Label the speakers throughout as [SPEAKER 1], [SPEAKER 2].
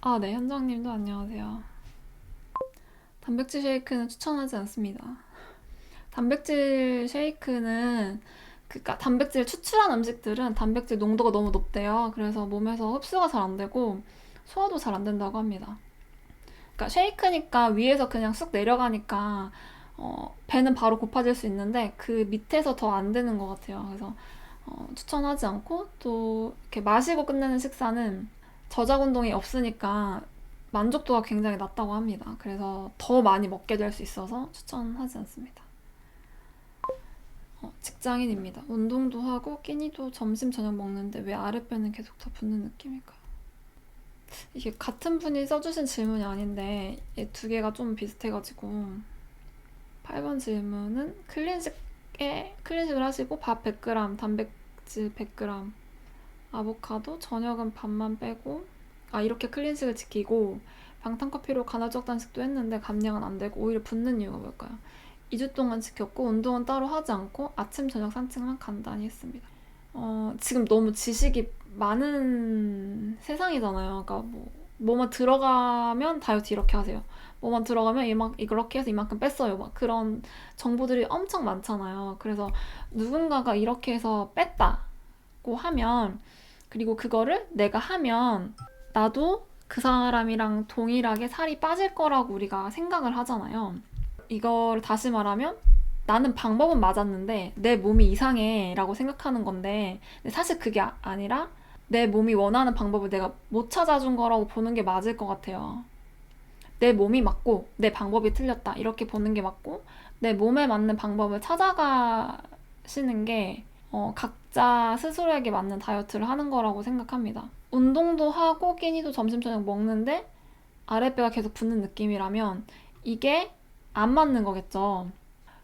[SPEAKER 1] 아, 네, 현정님도 안녕하세요. 단백질 쉐이크는 추천하지 않습니다. 단백질 쉐이크는, 그니까 단백질 추출한 음식들은 단백질 농도가 너무 높대요. 그래서 몸에서 흡수가 잘 안 되고 소화도 잘 안 된다고 합니다. 그니까 쉐이크니까 위에서 그냥 쑥 내려가니까 배는 바로 고파질 수 있는데 그 밑에서 더 안 되는 것 같아요. 그래서 추천하지 않고, 또 이렇게 마시고 끝내는 식사는 저작 운동이 없으니까 만족도가 굉장히 낮다고 합니다. 그래서 더 많이 먹게 될 수 있어서 추천하지 않습니다. 직장인입니다. 운동도 하고 끼니도 점심 저녁 먹는데 왜 아랫배는 계속 더 붓는 느낌일까요? 이게 같은 분이 써주신 질문이 아닌데 이 두 개가 좀 비슷해가지고, 8번 질문은 클린식을 하시고 밥 100g, 단백질 100g, 아보카도, 저녁은 밥만 빼고, 이렇게 클린식을 지키고 방탄커피로 간헐적 단식도 했는데 감량은 안 되고 오히려 붓는 이유가 뭘까요? 2주 동안 지켰고 운동은 따로 하지 않고 아침 저녁 산책만 간단히 했습니다. 지금 너무 지식이 많은 세상이잖아요. 그러니까 뭐만 들어가면 다이어트 이렇게 하세요. 뭐만 들어가면 이렇게 해서 이만큼 뺐어요. 막 그런 정보들이 엄청 많잖아요. 그래서 누군가가 이렇게 해서 뺐다고 하면, 그리고 그거를 내가 하면 나도 그 사람이랑 동일하게 살이 빠질 거라고 우리가 생각을 하잖아요. 이걸 다시 말하면, 나는 방법은 맞았는데 내 몸이 이상해 라고 생각하는 건데, 사실 그게 아니라 내 몸이 원하는 방법을 내가 못 찾아준 거라고 보는 게 맞을 것 같아요. 내 몸이 맞고 내 방법이 틀렸다 이렇게 보는 게 맞고, 내 몸에 맞는 방법을 찾아가시는 게 각자 스스로에게 맞는 다이어트를 하는 거라고 생각합니다. 운동도 하고 끼니도 점심 저녁 먹는데 아랫배가 계속 붓는 느낌이라면 이게 안 맞는 거겠죠.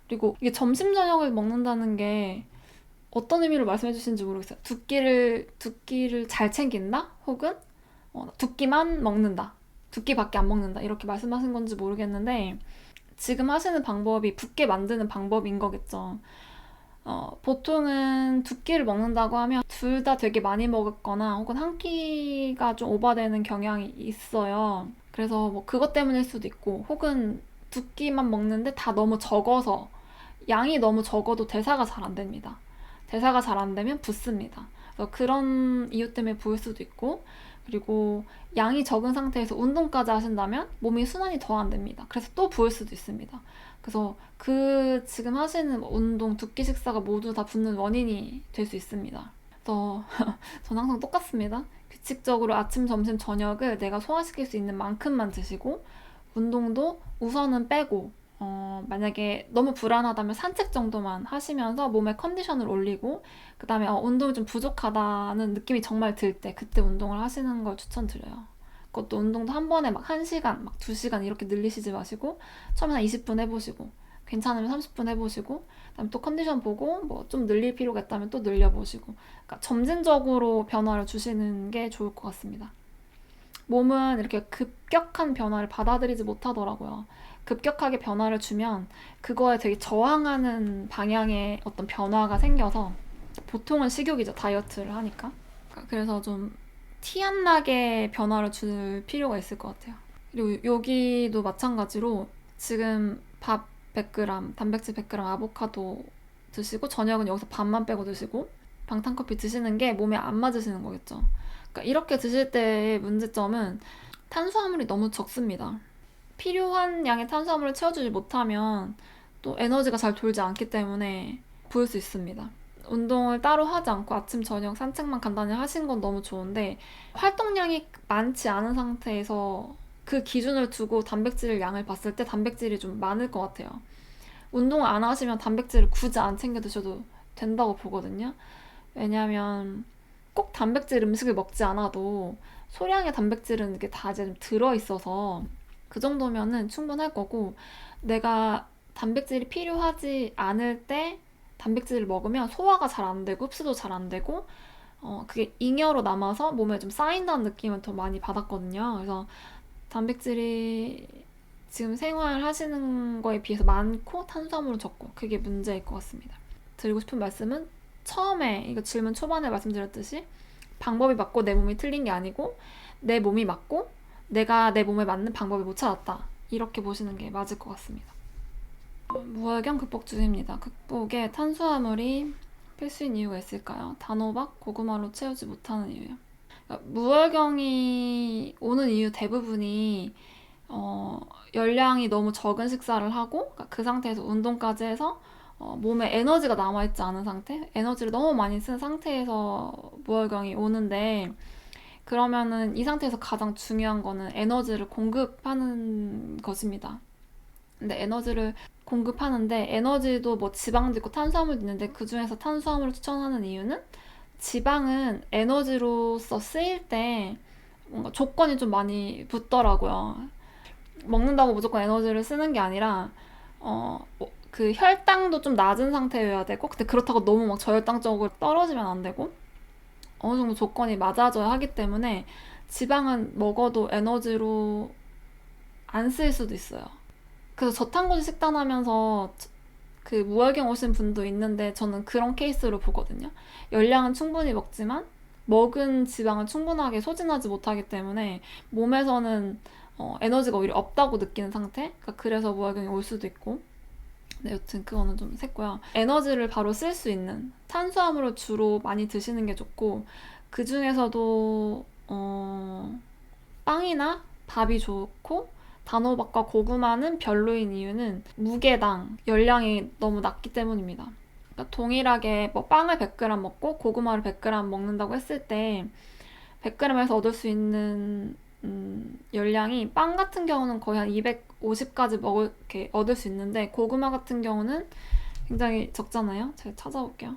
[SPEAKER 1] 그리고 이게 점심 저녁을 먹는다는 게 어떤 의미로 말씀해 주시는지 모르겠어요. 두 끼를 잘 챙긴다? 혹은 두 끼만 먹는다. 두 끼밖에 안 먹는다. 이렇게 말씀하신 건지 모르겠는데, 지금 하시는 방법이 붓게 만드는 방법인 거겠죠. 보통은 두 끼를 먹는다고 하면 둘 다 되게 많이 먹었거나 혹은 한 끼가 좀 오버되는 경향이 있어요. 그래서 뭐 그것 때문일 수도 있고, 혹은 두 끼만 먹는데 다 너무 적어서, 양이 너무 적어도 대사가 잘 안 됩니다. 대사가 잘 안 되면 붓습니다. 그래서 그런 이유 때문에 부을 수도 있고, 그리고 양이 적은 상태에서 운동까지 하신다면 몸이 순환이 더 안 됩니다. 그래서 또 부을 수도 있습니다. 그래서 그 지금 하시는 운동, 두 끼 식사가 모두 다 붓는 원인이 될 수 있습니다. 그래서 저는 항상 똑같습니다. 규칙적으로 아침, 점심, 저녁을 내가 소화시킬 수 있는 만큼만 드시고, 운동도 우선은 빼고, 만약에 너무 불안하다면 산책 정도만 하시면서 몸의 컨디션을 올리고, 그 다음에 운동이 좀 부족하다는 느낌이 정말 들 때 그때 운동을 하시는 걸 추천드려요. 그것도 운동도 한 번에 막 1시간, 막 2시간 이렇게 늘리시지 마시고, 처음에 한 20분 해보시고, 괜찮으면 30분 해보시고, 그다음에 또 컨디션 보고 뭐 좀 늘릴 필요가 있다면 또 늘려보시고, 그러니까 점진적으로 변화를 주시는 게 좋을 것 같습니다. 몸은 이렇게 급격한 변화를 받아들이지 못하더라고요. 급격하게 변화를 주면 그거에 되게 저항하는 방향의 어떤 변화가 생겨서, 보통은 식욕이죠. 다이어트를 하니까. 그래서 좀 티 안 나게 변화를 줄 필요가 있을 것 같아요. 그리고 여기도 마찬가지로 지금 밥 100g, 단백질 100g, 아보카도 드시고 저녁은 여기서 밥만 빼고 드시고 방탄커피 드시는 게 몸에 안 맞으시는 거겠죠. 그러니까 이렇게 드실 때의 문제점은 탄수화물이 너무 적습니다. 필요한 양의 탄수화물을 채워주지 못하면 또 에너지가 잘 돌지 않기 때문에 부을 수 있습니다. 운동을 따로 하지 않고 아침, 저녁 산책만 간단히 하신 건 너무 좋은데, 활동량이 많지 않은 상태에서 그 기준을 두고 단백질 양을 봤을 때 단백질이 좀 많을 것 같아요. 운동을 안 하시면 단백질을 굳이 안 챙겨 드셔도 된다고 보거든요. 왜냐하면 꼭 단백질 음식을 먹지 않아도 소량의 단백질은 이렇게 다 이제 좀 들어있어서 그 정도면은 충분할 거고, 내가 단백질이 필요하지 않을 때 단백질을 먹으면 소화가 잘 안 되고 흡수도 잘 안 되고, 그게 잉여로 남아서 몸에 좀 쌓인다는 느낌을 더 많이 받았거든요. 그래서 단백질이 지금 생활하시는 거에 비해서 많고 탄수화물은 적고 그게 문제일 것 같습니다. 드리고 싶은 말씀은, 처음에 이거 질문 초반에 말씀드렸듯이 방법이 맞고 내 몸이 틀린 게 아니고, 내 몸이 맞고 내가 내 몸에 맞는 방법을 못 찾았다. 이렇게 보시는 게 맞을 것 같습니다. 무혈경 극복 중입니다. 극복에 탄수화물이 필수인 이유가 있을까요? 단호박, 고구마로 채우지 못하는 이유요. 무혈경이 오는 이유 대부분이 열량이 너무 적은 식사를 하고 그 상태에서 운동까지 해서 몸에 에너지가 남아있지 않은 상태, 에너지를 너무 많이 쓴 상태에서 무혈경이 오는데, 그러면은 이 상태에서 가장 중요한 거는 에너지를 공급하는 것입니다. 근데 에너지를 공급하는데 에너지도 뭐 지방도 있고 탄수화물도 있는데 그 중에서 탄수화물을 추천하는 이유는 지방은 에너지로서 쓰일 때 뭔가 조건이 좀 많이 붙더라고요. 먹는다고 무조건 에너지를 쓰는 게 아니라 그 혈당도 좀 낮은 상태여야 되고, 근데 그렇다고 너무 막 저혈당적으로 떨어지면 안 되고 어느 정도 조건이 맞아져야 하기 때문에 지방은 먹어도 에너지로 안 쓰일 수도 있어요. 그래서 저탄고지 식단하면서 그 무혈경 오신 분도 있는데 저는 그런 케이스로 보거든요. 열량은 충분히 먹지만 먹은 지방은 충분하게 소진하지 못하기 때문에 몸에서는 에너지가 오히려 없다고 느끼는 상태? 그러니까 그래서 무혈경이 올 수도 있고. 네, 여튼 그거는 좀 셌고요. 에너지를 바로 쓸 수 있는 탄수화물을 주로 많이 드시는 게 좋고, 그 중에서도 빵이나 밥이 좋고, 단호박과 고구마는 별로인 이유는 무게당 열량이 너무 낮기 때문입니다. 그러니까 동일하게 뭐 빵을 100g 먹고 고구마를 100g 먹는다고 했을 때 100g에서 얻을 수 있는 열량이, 빵 같은 경우는 거의 한 250까지 이렇게 얻을 수 있는데 고구마 같은 경우는 굉장히 적잖아요. 제가 찾아볼게요.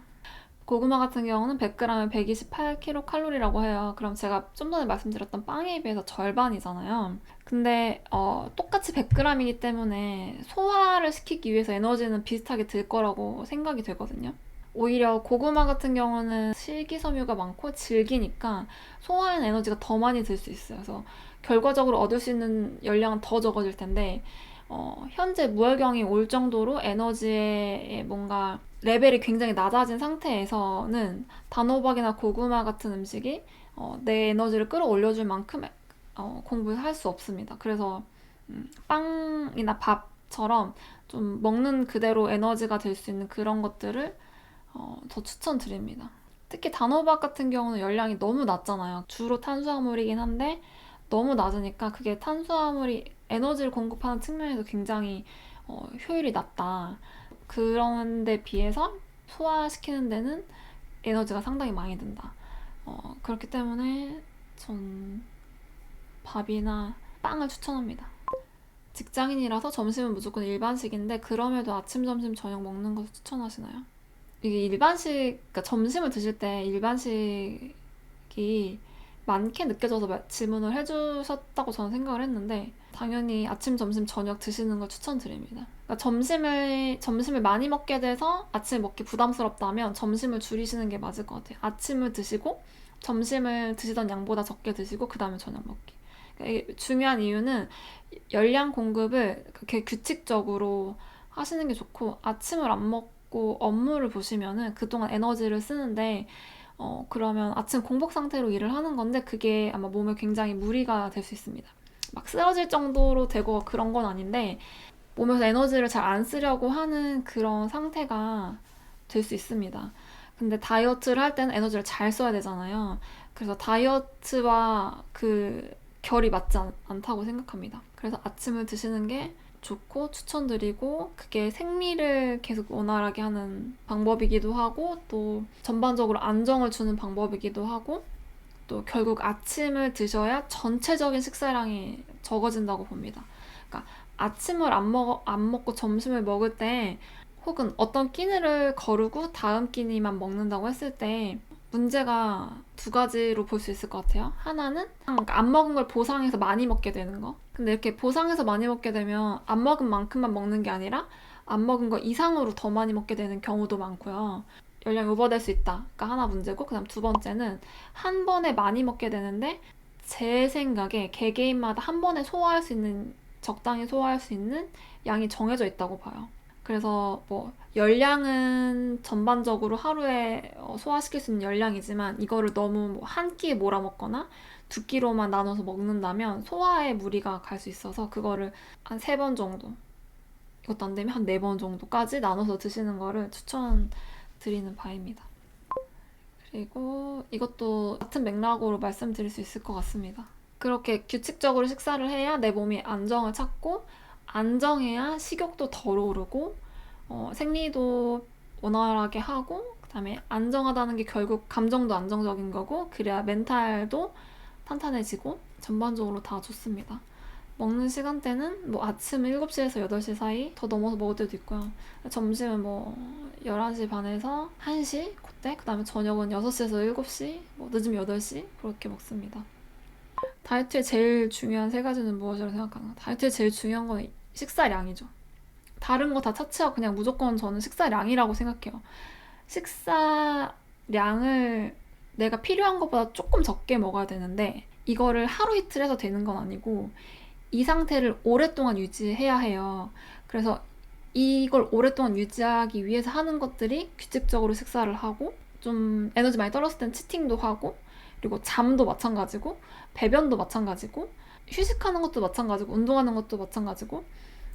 [SPEAKER 1] 고구마 같은 경우는 100g에 128kcal라고 해요. 그럼 제가 좀 전에 말씀드렸던 빵에 비해서 절반이잖아요. 근데 똑같이 100g이기 때문에 소화를 시키기 위해서 에너지는 비슷하게 들 거라고 생각이 되거든요. 오히려 고구마 같은 경우는 실기섬유가 많고 질기니까 소화에는 에너지가 더 많이 들 수 있어요. 그래서 결과적으로 얻을 수 있는 열량은 더 적어질 텐데 현재 무혈경이 올 정도로 에너지의 뭔가 레벨이 굉장히 낮아진 상태에서는 단호박이나 고구마 같은 음식이 내 에너지를 끌어올려줄 만큼 공부를 할 수 없습니다. 그래서 빵이나 밥처럼 좀 먹는 그대로 에너지가 될 수 있는 그런 것들을 더 추천드립니다. 특히 단호박 같은 경우는 열량이 너무 낮잖아요. 주로 탄수화물이긴 한데 너무 낮으니까 그게 탄수화물이 에너지를 공급하는 측면에서 굉장히 효율이 낮다. 그런 데 비해서 소화시키는 데는 에너지가 상당히 많이 든다. 그렇기 때문에 전 밥이나 빵을 추천합니다. 직장인이라서 점심은 무조건 일반식인데 그럼에도 아침, 점심, 저녁 먹는 것을 추천하시나요? 이게 일반식, 그러니까 점심을 드실 때 일반식이 많게 느껴져서 질문을 해주셨다고 저는 생각을 했는데, 당연히 아침, 점심, 저녁 드시는 걸 추천드립니다. 그러니까 점심을 많이 먹게 돼서 아침에 먹기 부담스럽다면 점심을 줄이시는 게 맞을 것 같아요. 아침을 드시고 점심을 드시던 양보다 적게 드시고 그 다음에 저녁 먹기. 그러니까 이게 중요한 이유는 열량 공급을 그렇게 규칙적으로 하시는 게 좋고, 아침을 안 먹고 업무를 보시면은 그동안 에너지를 쓰는데 그러면 아침 공복 상태로 일을 하는 건데 그게 아마 몸에 굉장히 무리가 될 수 있습니다. 막 쓰러질 정도로 되고 그런 건 아닌데 몸에서 에너지를 잘 안 쓰려고 하는 그런 상태가 될 수 있습니다. 근데 다이어트를 할 때는 에너지를 잘 써야 되잖아요. 그래서 다이어트와 그 결이 맞지 않다고 생각합니다. 그래서 아침을 드시는 게 좋고 추천드리고, 그게 생리를 계속 원활하게 하는 방법이기도 하고 또 전반적으로 안정을 주는 방법이기도 하고, 또 결국 아침을 드셔야 전체적인 식사량이 적어진다고 봅니다. 그러니까 아침을 안 먹고 점심을 먹을 때, 혹은 어떤 끼니를 거르고 다음 끼니만 먹는다고 했을 때 문제가 두 가지로 볼 수 있을 것 같아요. 하나는 그러니까 안 먹은 걸 보상해서 많이 먹게 되는 거. 근데 이렇게 보상해서 많이 먹게 되면 안 먹은 만큼만 먹는 게 아니라 안 먹은 거 이상으로 더 많이 먹게 되는 경우도 많고요. 열량이 오버될 수 있다. 그러니까 하나 문제고, 그다음 두 번째는 한 번에 많이 먹게 되는데 제 생각에 개개인마다 한 번에 적당히 소화할 수 있는 양이 정해져 있다고 봐요. 그래서 뭐 열량은 전반적으로 하루에 소화시킬 수 있는 열량이지만 이거를 너무 뭐 한 끼에 몰아 먹거나 두 끼로만 나눠서 먹는다면 소화에 무리가 갈 수 있어서 그거를 한 세 번 정도, 이것도 안 되면 한 네 번 정도까지 나눠서 드시는 거를 추천드리는 바입니다. 그리고 이것도 같은 맥락으로 말씀드릴 수 있을 것 같습니다. 그렇게 규칙적으로 식사를 해야 내 몸이 안정을 찾고, 안정해야 식욕도 덜 오르고, 생리도 원활하게 하고, 그다음에 안정하다는 게 결국 감정도 안정적인 거고, 그래야 멘탈도 탄탄해지고 전반적으로 다 좋습니다. 먹는 시간대는 뭐 아침 7시에서 8시 사이, 더 넘어서 먹을 때도 있고요. 점심은 뭐 11시 반에서 1시 그때, 그다음에 저녁은 6시에서 7시, 뭐 늦으면 8시 그렇게 먹습니다. 다이어트의 제일 중요한 세 가지는 무엇이라고 생각하나? 다이어트의 제일 중요한 건 식사량이죠. 다른 거 다 차치하고 그냥 무조건 저는 식사량이라고 생각해요. 식사량을 내가 필요한 것보다 조금 적게 먹어야 되는데 이거를 하루 이틀 해서 되는 건 아니고 이 상태를 오랫동안 유지해야 해요. 그래서 이걸 오랫동안 유지하기 위해서 하는 것들이 규칙적으로 식사를 하고, 좀 에너지 많이 떨어졌을 땐 치팅도 하고, 그리고 잠도 마찬가지고, 배변도 마찬가지고, 휴식하는 것도 마찬가지고, 운동하는 것도 마찬가지고,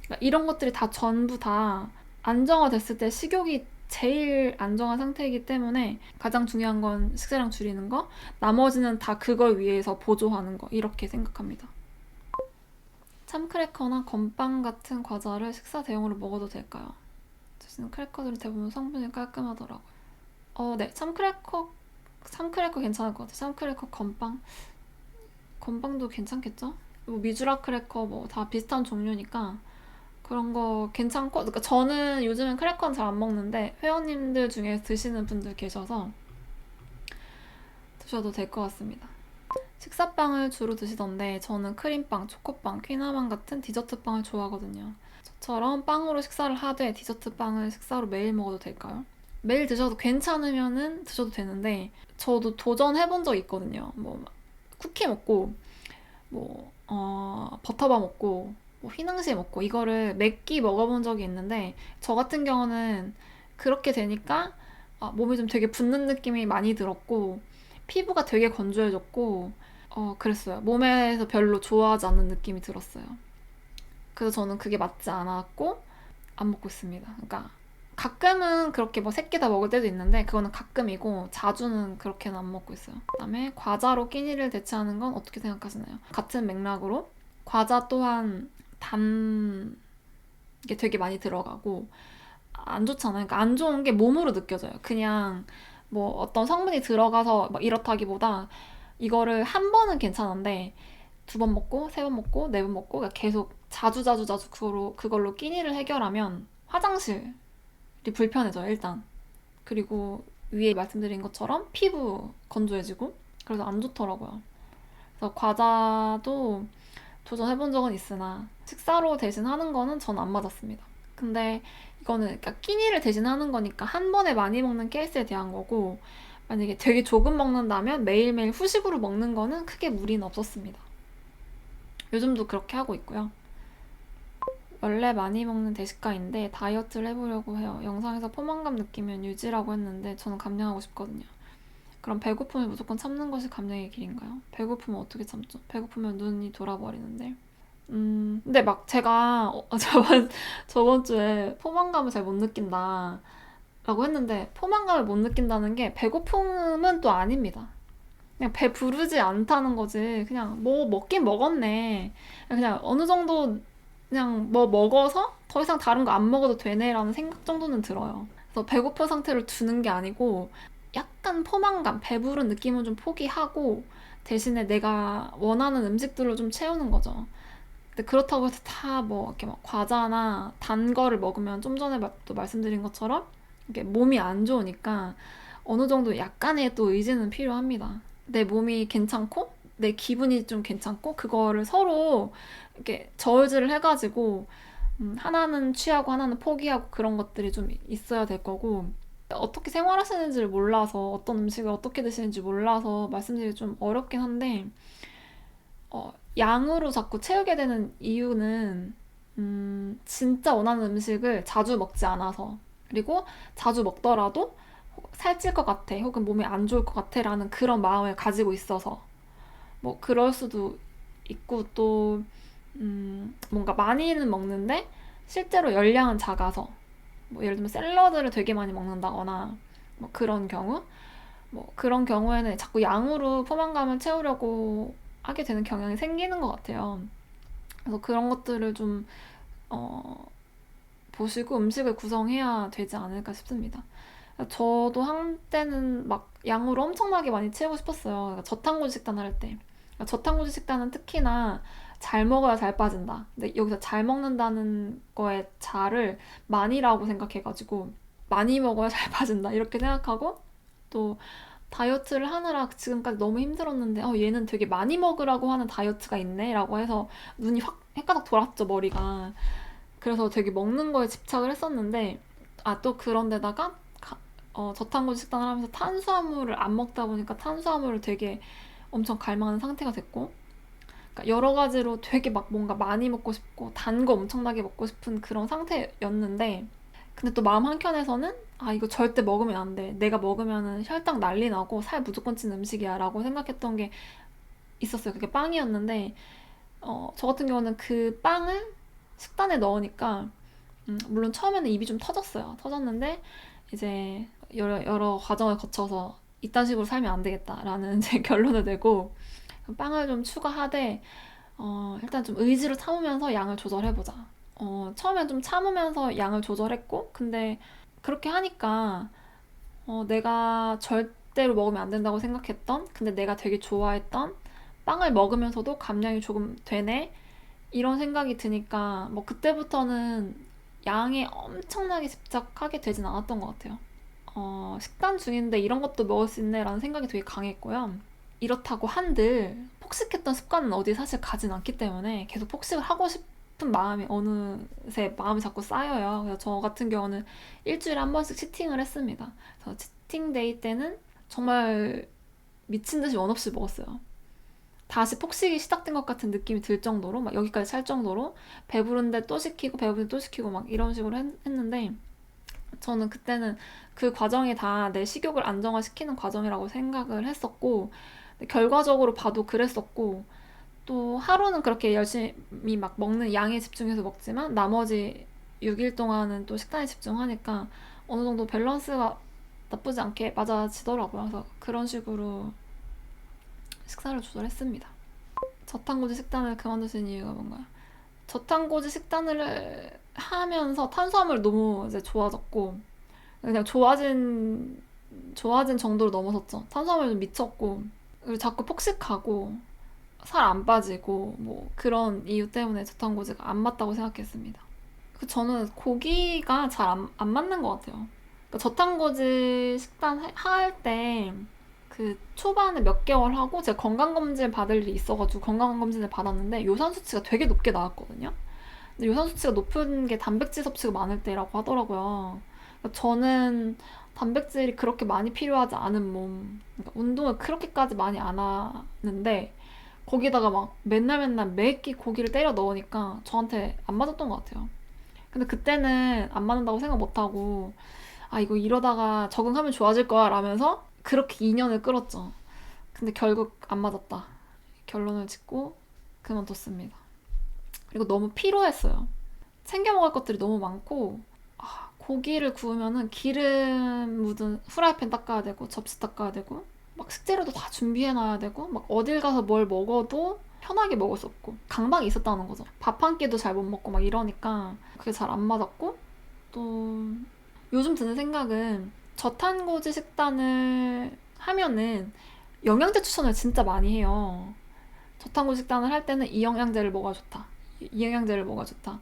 [SPEAKER 1] 그러니까 이런 것들이 다 전부 다 안정화됐을 때 식욕이 제일 안정한 상태이기 때문에 가장 중요한 건 식사량 줄이는 거, 나머지는 다 그걸 위해서 보조하는 거, 이렇게 생각합니다. 참크래커나 건빵 같은 과자를 식사 대용으로 먹어도 될까요? 저는 크래커들은 대부분 성분이 깔끔하더라고요. 네. 참크래커 괜찮을 것 같아요. 참크래커, 건빵도 괜찮겠죠? 뭐 미주라 크래커 뭐 다 비슷한 종류니까 그런 거 괜찮고, 그러니까 저는 요즘은 크래커는 잘 안 먹는데 회원님들 중에 드시는 분들 계셔서 드셔도 될 것 같습니다. 식사빵을 주로 드시던데 저는 크림빵, 초코빵, 퀴나망 같은 디저트빵을 좋아하거든요. 저처럼 빵으로 식사를 하되 디저트빵을 식사로 매일 먹어도 될까요? 매일 드셔도 괜찮으면은 드셔도 되는데 저도 도전해본 적 있거든요. 뭐 쿠키 먹고 버터바 먹고 뭐 휘낭시에 먹고 이거를 몇 끼 먹어본 적이 있는데 저 같은 경우는 그렇게 되니까 몸이 좀 되게 붓는 느낌이 많이 들었고 피부가 되게 건조해졌고 그랬어요. 몸에서 별로 좋아하지 않는 느낌이 들었어요. 그래서 저는 그게 맞지 않았고 안 먹고 있습니다. 그러니까 가끔은 그렇게 뭐 3개 다 먹을 때도 있는데 그거는 가끔이고 자주는 그렇게는 안 먹고 있어요. 그다음에 과자로 끼니를 대체하는 건 어떻게 생각하시나요? 같은 맥락으로 과자 또한 단 게 되게 많이 들어가고 안 좋잖아요. 그러니까 안 좋은 게 몸으로 느껴져요. 그냥 뭐 어떤 성분이 들어가서 막 이렇다기보다 이거를 한 번은 괜찮은데 두 번 먹고 세 번 먹고 네 번 먹고 그러니까 계속 자주 자주 자주 그걸로 끼니를 해결하면 화장실이 불편해져요, 일단. 그리고 위에 말씀드린 것처럼 피부 건조해지고 그래서 안 좋더라고요. 그래서 과자도 도전해본 적은 있으나 식사로 대신하는 거는 전 안 맞았습니다. 근데 이거는 그러니까 끼니를 대신하는 거니까 한 번에 많이 먹는 케이스에 대한 거고, 만약에 되게 조금 먹는다면 매일매일 후식으로 먹는 거는 크게 무리는 없었습니다. 요즘도 그렇게 하고 있고요. 원래 많이 먹는 대식가인데 다이어트를 해보려고 해요. 영상에서 포만감 느끼면 유지라고 했는데 저는 감량하고 싶거든요. 그럼 배고픔을 무조건 참는 것이 감량의 길인가요? 배고프면 어떻게 참죠? 배고프면 눈이 돌아버리는데. 근데 막 제가 저번 주에 포만감을 잘 못 느낀다 라고 했는데 포만감을 못 느낀다는 게 배고픔은 또 아닙니다. 그냥 배 부르지 않다는 거지. 그냥 뭐 먹긴 먹었네. 그냥 어느 정도 그냥 뭐 먹어서 더 이상 다른 거 안 먹어도 되네라는 생각 정도는 들어요. 그래서 배고픈 상태를 두는 게 아니고 약간 포만감, 배부른 느낌은 좀 포기하고 대신에 내가 원하는 음식들로 좀 채우는 거죠. 근데 그렇다고 해서 다 뭐 이렇게 막 과자나 단 거를 먹으면 좀 전에 또 말씀드린 것처럼 이게 몸이 안 좋으니까 어느 정도 약간의 또 의지는 필요합니다. 내 몸이 괜찮고 내 기분이 좀 괜찮고 그거를 서로 이렇게 저울질을 해가지고 하나는 취하고 하나는 포기하고 그런 것들이 좀 있어야 될 거고, 어떻게 생활하시는지를 몰라서 어떤 음식을 어떻게 드시는지 몰라서 말씀드리기 좀 어렵긴 한데 양으로 자꾸 채우게 되는 이유는 진짜 원하는 음식을 자주 먹지 않아서, 그리고 자주 먹더라도 살찔 것 같아, 혹은 몸에 안 좋을 것 같아 라는 그런 마음을 가지고 있어서 뭐 그럴 수도 있고, 또 뭔가 많이는 먹는데 실제로 열량은 작아서, 뭐 예를 들면 샐러드를 되게 많이 먹는다거나 뭐 그런 경우, 뭐 그런 경우에는 자꾸 양으로 포만감을 채우려고 하게 되는 경향이 생기는 것 같아요. 그래서 그런 것들을 좀 어, 보시고 음식을 구성해야 되지 않을까 싶습니다. 저도 한때는 막 양으로 엄청나게 많이 채우고 싶었어요. 그러니까 저탄고지 식단을 할 때. 그러니까 저탄고지 식단은 특히나 잘 먹어야 잘 빠진다. 근데 여기서 잘 먹는다는 거에 잘을 많이라고 생각해가지고 많이 먹어야 잘 빠진다 이렇게 생각하고, 또 다이어트를 하느라 지금까지 너무 힘들었는데 얘는 되게 많이 먹으라고 하는 다이어트가 있네 라고 해서 눈이 확 헷가닥 돌았죠, 머리가. 그래서 되게 먹는 거에 집착을 했었는데, 또 그런데다가 저탄고지 식단을 하면서 탄수화물을 안 먹다 보니까 탄수화물을 되게 엄청 갈망하는 상태가 됐고, 그러니까 여러 가지로 되게 막 뭔가 많이 먹고 싶고 단 거 엄청나게 먹고 싶은 그런 상태였는데, 근데 또 마음 한켠에서는 이거 절대 먹으면 안 돼, 내가 먹으면은 혈당 난리 나고 살 무조건 찌는 음식이야 라고 생각했던 게 있었어요. 그게 빵이었는데, 저 같은 경우는 그 빵을 식단에 넣으니까 물론 처음에는 입이 좀 터졌어요. 터졌는데 이제 여러 과정을 거쳐서 이딴 식으로 살면 안 되겠다라는 이제 결론을 내고 빵을 좀 추가하되, 일단 좀 의지로 참으면서 양을 조절해보자. 처음엔 좀 참으면서 양을 조절했고, 근데 그렇게 하니까 내가 절대로 먹으면 안 된다고 생각했던, 근데 내가 되게 좋아했던 빵을 먹으면서도 감량이 조금 되네? 이런 생각이 드니까 뭐 그때부터는 양에 엄청나게 집착하게 되진 않았던 것 같아요. 식단 중인데 이런 것도 먹을 수 있네라는 생각이 되게 강했고요. 이렇다고 한들 폭식했던 습관은 어디 사실 가진 않기 때문에 계속 폭식을 하고 싶은 마음이 어느새 마음이 자꾸 쌓여요. 그래서 저 같은 경우는 일주일에 한 번씩 치팅을 했습니다. 그래서 치팅 데이 때는 정말 미친 듯이 원 없이 먹었어요. 다시 폭식이 시작된 것 같은 느낌이 들 정도로, 막 여기까지 찰 정도로 배부른데 또 시키고 배부른데 또 시키고 막 이런 식으로 했는데, 저는 그때는 그 과정이 다 내 식욕을 안정화시키는 과정이라고 생각을 했었고, 결과적으로 봐도 그랬었고, 또 하루는 그렇게 열심히 막 먹는 양에 집중해서 먹지만 나머지 6일 동안은 또 식단에 집중하니까 어느 정도 밸런스가 나쁘지 않게 맞아지더라고요. 그래서 그런 식으로 식사를 조절했습니다. 저탄고지 식단을 그만두신 이유가 뭔가요? 저탄고지 식단을 하면서 탄수화물 너무 이제 좋아졌고, 그냥 좋아진 정도로 넘어섰죠. 탄수화물 좀 미쳤고, 그리고 자꾸 폭식하고 살 안 빠지고 뭐 그런 이유 때문에 저탄고지가 안 맞다고 생각했습니다. 저는 고기가 잘 안 맞는 것 같아요. 그러니까 저탄고지 식단 할 때 그 초반에 몇 개월 하고 제가 건강검진 받을 일이 있어가지고 건강검진을 받았는데 요산 수치가 되게 높게 나왔거든요. 근데 요산 수치가 높은 게 단백질 섭취가 많을 때라고 하더라고요. 그러니까 저는 단백질이 그렇게 많이 필요하지 않은 몸, 그러니까 운동을 그렇게까지 많이 안 하는데 거기다가 막 맨날 매끼 고기를 때려 넣으니까 저한테 안 맞았던 것 같아요. 근데 그때는 안 맞는다고 생각 못하고 이거 이러다가 적응하면 좋아질 거야 라면서 그렇게 2년을 끌었죠. 근데 결국 안 맞았다 결론을 짓고 그만뒀습니다. 그리고 너무 피로했어요. 챙겨 먹을 것들이 너무 많고, 고기를 구우면은 기름 묻은 후라이팬 닦아야 되고 접시 닦아야 되고 막 식재료도 다 준비해놔야 되고 막 어딜 가서 뭘 먹어도 편하게 먹을 수 없고 강박이 있었다는 거죠. 밥 한 끼도 잘 못 먹고 막 이러니까 그게 잘 안 맞았고, 또 요즘 드는 생각은 저탄고지 식단을 하면은 영양제 추천을 진짜 많이 해요. 저탄고지 식단을 할 때는 이 영양제를 먹어야 좋다, 이 영양제를 먹어야 좋다.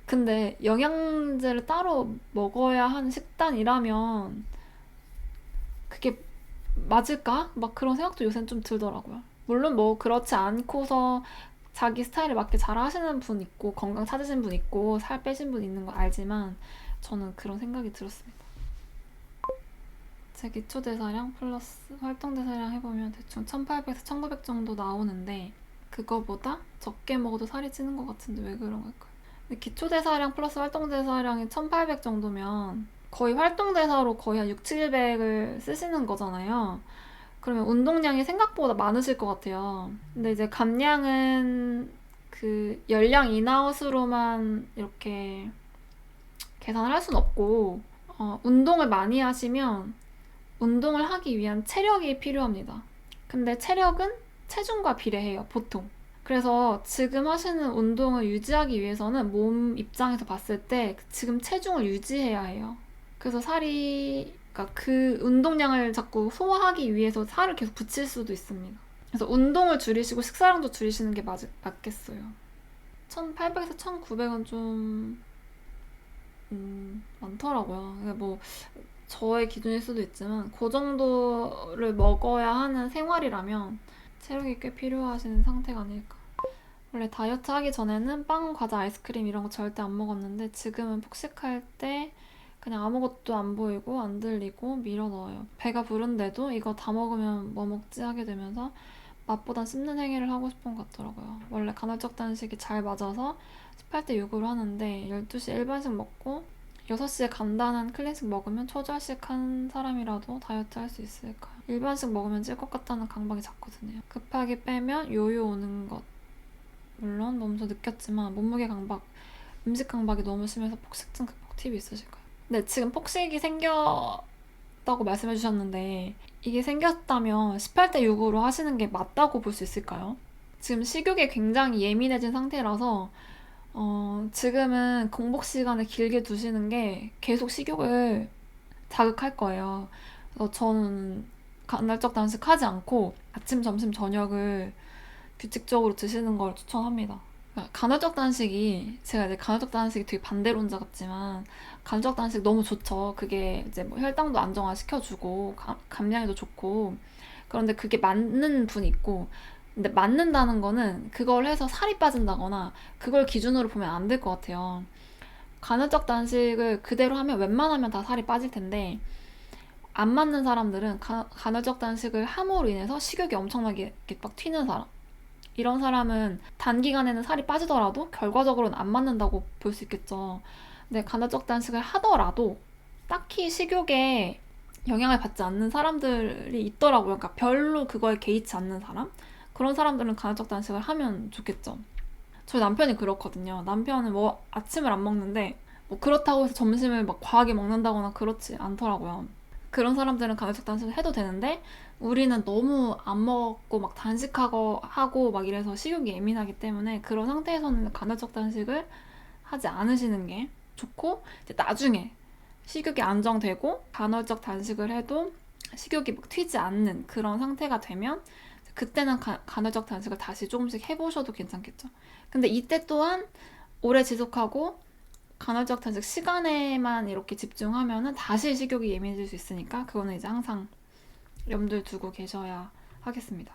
[SPEAKER 1] 근데 영양제를 따로 먹어야 하는 식단이라면 그게 맞을까? 막 그런 생각도 요새는 좀 들더라고요. 물론 뭐 그렇지 않고서 자기 스타일에 맞게 잘 하시는 분 있고 건강 찾으신 분 있고 살 빼신 분 있는 거 알지만 저는 그런 생각이 들었습니다. 제 기초대사량 플러스 활동대사량 해보면 대충 1800에서 1900 정도 나오는데, 그거보다 적게 먹어도 살이 찌는 것 같은데 왜 그런 걸까요? 기초대사량 플러스 활동대사량이 1800 정도면 거의 활동대사로 거의 한 6, 700을 쓰시는 거잖아요. 그러면 운동량이 생각보다 많으실 것 같아요. 근데 이제 감량은 그 열량 인아웃으로만 이렇게 계산을 할 순 없고, 운동을 많이 하시면 운동을 하기 위한 체력이 필요합니다. 근데 체력은 체중과 비례해요, 보통. 그래서 지금 하시는 운동을 유지하기 위해서는 몸 입장에서 봤을 때 지금 체중을 유지해야 해요. 그래서 그러니까 그 운동량을 자꾸 소화하기 위해서 살을 계속 붙일 수도 있습니다. 그래서 운동을 줄이시고 식사량도 줄이시는 게 맞겠어요. 1800에서 1900은 좀 많더라고요. 뭐 저의 기준일 수도 있지만 그 정도를 먹어야 하는 생활이라면 체력이 꽤 필요하신 상태가 아닐까. 원래 다이어트 하기 전에는 빵, 과자, 아이스크림 이런 거 절대 안 먹었는데 지금은 폭식할 때 그냥 아무것도 안 보이고 안 들리고 밀어 넣어요. 배가 부른데도 이거 다 먹으면 뭐 먹지 하게 되면서 맛보단 씹는 행위를 하고 싶은 것 같더라고요. 원래 간헐적 단식이 잘 맞아서 18대 6으로 하는데 12시에 일반식 먹고 6시에 간단한 클래식 먹으면 초절식 한 사람이라도 다이어트 할 수 있을까요? 일반식 먹으면 찔 것 같다는 강박이 잦거든요. 급하게 빼면 요요 오는 것. 물론 몸소 느꼈지만 몸무게 강박, 음식 강박이 너무 심해서 폭식증 극복 팁이 있으실까요? 네, 지금 폭식이 생겼다고 말씀해 주셨는데 이게 생겼다면 18대 6으로 하시는 게 맞다고 볼 수 있을까요? 지금 식욕에 굉장히 예민해진 상태라서 지금은 공복 시간을 길게 두시는 게 계속 식욕을 자극할 거예요. 그래서 저는 간헐적 단식하지 않고 아침, 점심, 저녁을 규칙적으로 드시는 걸 추천합니다. 그러니까 간헐적 단식이 제가 이제 간헐적 단식이 되게 반대론자 같지만 간헐적 단식 너무 좋죠. 그게 이제 뭐 혈당도 안정화시켜주고 감량에도 좋고 그런데 그게 맞는 분이 있고 근데 맞는다는 거는 그걸 해서 살이 빠진다거나 그걸 기준으로 보면 안 될 것 같아요. 간헐적 단식을 그대로 하면 웬만하면 다 살이 빠질 텐데 안 맞는 사람들은 간헐적 단식을 함으로 인해서 식욕이 엄청나게 이렇게 막 튀는 사람 이런 사람은 단기간에는 살이 빠지더라도 결과적으로는 안 맞는다고 볼 수 있겠죠. 근데 간헐적 단식을 하더라도 딱히 식욕에 영향을 받지 않는 사람들이 있더라고요. 그러니까 별로 그거에 개의치 않는 사람? 그런 사람들은 간헐적 단식을 하면 좋겠죠. 저희 남편이 그렇거든요. 남편은 뭐 아침을 안 먹는데 뭐 그렇다고 해서 점심을 막 과하게 먹는다거나 그렇지 않더라고요. 그런 사람들은 간헐적 단식을 해도 되는데 우리는 너무 안 먹고 막 단식하고 하고 막 이래서 식욕이 예민하기 때문에 그런 상태에서는 간헐적 단식을 하지 않으시는 게 좋고 이제 나중에 식욕이 안정되고 간헐적 단식을 해도 식욕이 막 튀지 않는 그런 상태가 되면 그때는 간헐적 단식을 다시 조금씩 해보셔도 괜찮겠죠. 근데 이때 또한 오래 지속하고 간헐적 단식 시간에만 이렇게 집중하면은 다시 식욕이 예민해질 수 있으니까 그거는 이제 항상 염두에 두고 계셔야 하겠습니다.